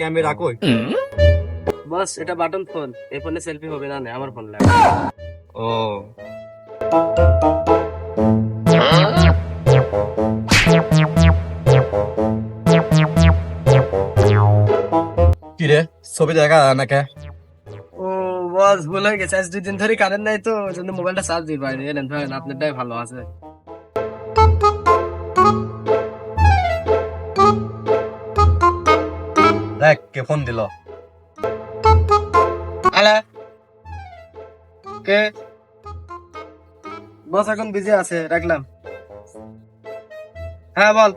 Camera কই? বস এটা button phone, এই ফোনে সেলফি হবে না, আমার ফোন লাগে। ও কি রে, ছবি দেখা যায় না কে? ও বস ভুল হয়ে গেছে, আজ 2 দিন ধরে কারেন্ট নাই তো, ওই জন্য মোবাইলটা চার্জ দিই পাইনি। এলেন ধরেন, আপনারটাই ভালো আছে। দেখ কে ফোন দিল। হ্যালো, কে? বস এখন বিজি আছে, রাখলাম। হ্যাঁ বল।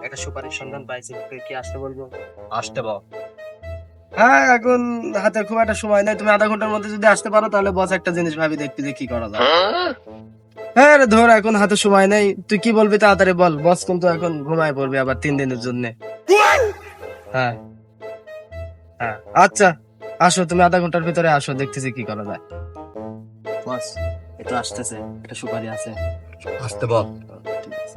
একটা সুপারিশ সন্ধান পাইছি, কি আসতে বলবো? আসতে বল। হ্যাঁ এখন হাতে খুব একটা সময় নাই, তুমি আধা ঘন্টার মধ্যে যদি আসতে পারো তাহলে বস একটা জিনিস ভাবি দেখবি যে কি করা যায়। হ্যাঁ রে ধর, এখন হাতে সময় নেই, তুই কি বলবি তাড়াতাড়ি বল, বস কিন্তু এখন ঘুমায় পড়বে আবার 3 দিনের জন্য। হ্যাঁ হ্যাঁ আচ্ছা, আসো তুমি আধা ঘন্টার ভিতরে আসো, দেখতেছি কি করা যায়। বস এটা আসতেছে, একটা সুপারি আছে। আসতে বল। ঠিক আছে।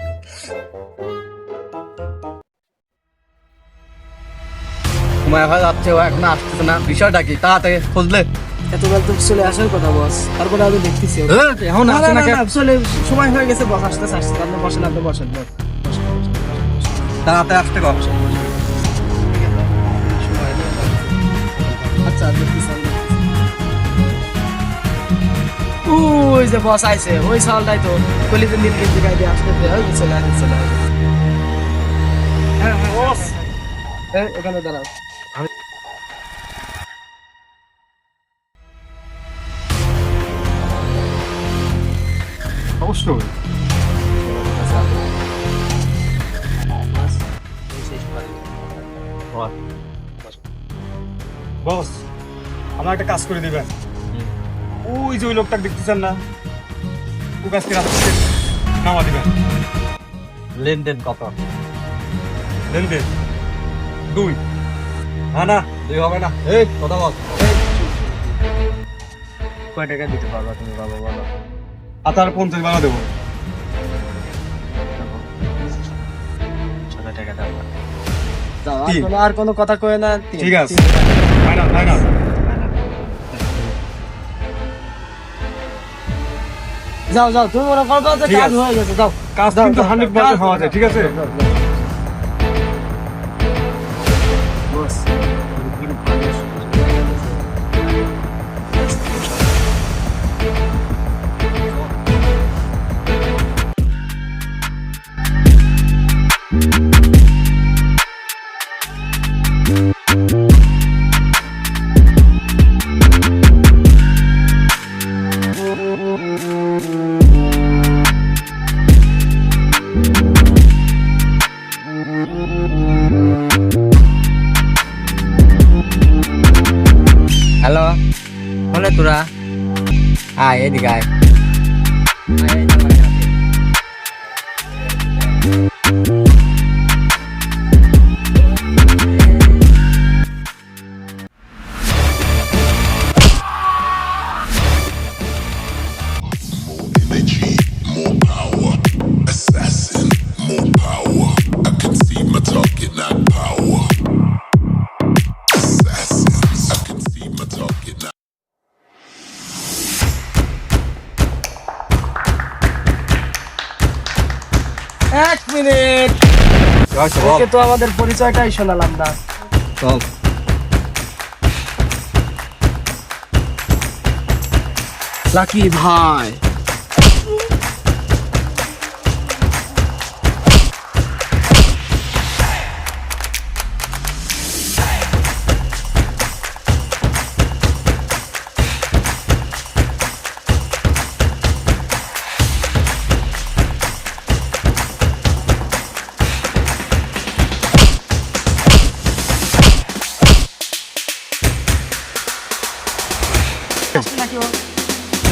সময় হয়ে যাচ্ছে, ও এখন আসতেছে না, বিষয়টা কি? তাড়াতাড়ি খুঁজলে। এতবার তো চলে আসার কথা বস, তারপরে আমি দেখতেছি। এখন না, আসে না, না না, কে? না, চলে সময় হয়ে গেছে বস, আসতেছে আসতেছে, আপনি বসেন, আপনি বসেন বস। তাড়াতাড়ি আসতে কর। আচ্ছা দেখতেছি আমি দেখতেছি। ওই যে বস আইছে, ওই সালটাই তো কলিতে নীল গেঞ্জি গায়ে দিয়ে আসতেছে, ওই যে চলে আসছে, চলে আসছে। হ্যাঁ হ্যাঁ বস, এখানে দাঁড়াও। অবশ্যই। আচ্ছা বস, এই শেষ পারি। বস, আমার একটা কাজ করে দিবেন। ওই যে ওই লোকটাকে দেখতেছেন না, ও কাছ থেকে রাস্তা থেকে নামা দিবেন। লেনদেন কত? লেনদেন 2। না না, 2 হবে না। এই কথা বল। কয় টাকা দিতে পারবা তুমি বাবা বলো? আর 50 বাড়া দেবো। 6 টাকা দাও। যাও, তিন। আর কোনো কথা কয় না। ঠিক আছে, ফাইনাল ফাইনাল। যাও যাও, তুমি মনে করো যে ঠিক কাজ আছে। হয়ে গেছে, যাও। কাজ দাও, কিন্তু দাও, 100% হওয়া যায়, ঠিক আছে? বস, হ্যালো, বলে তোরা আয় এদিকে আয়। Energy, more power. Assassin, more power. I can see my target, not power. Assassin, I can see my target, not. এক মিনিট, ওকে তো আমাদের পরিচয়টাই শোনালাম না। চল। লাকি ভাই,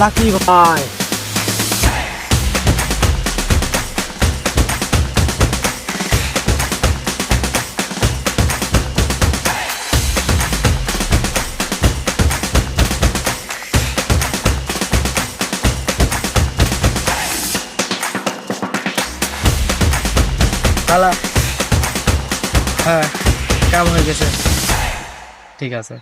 লাকি ভাই, খালা হ্যাঁ কাম হয়ে গেছে। ঠিক আছে।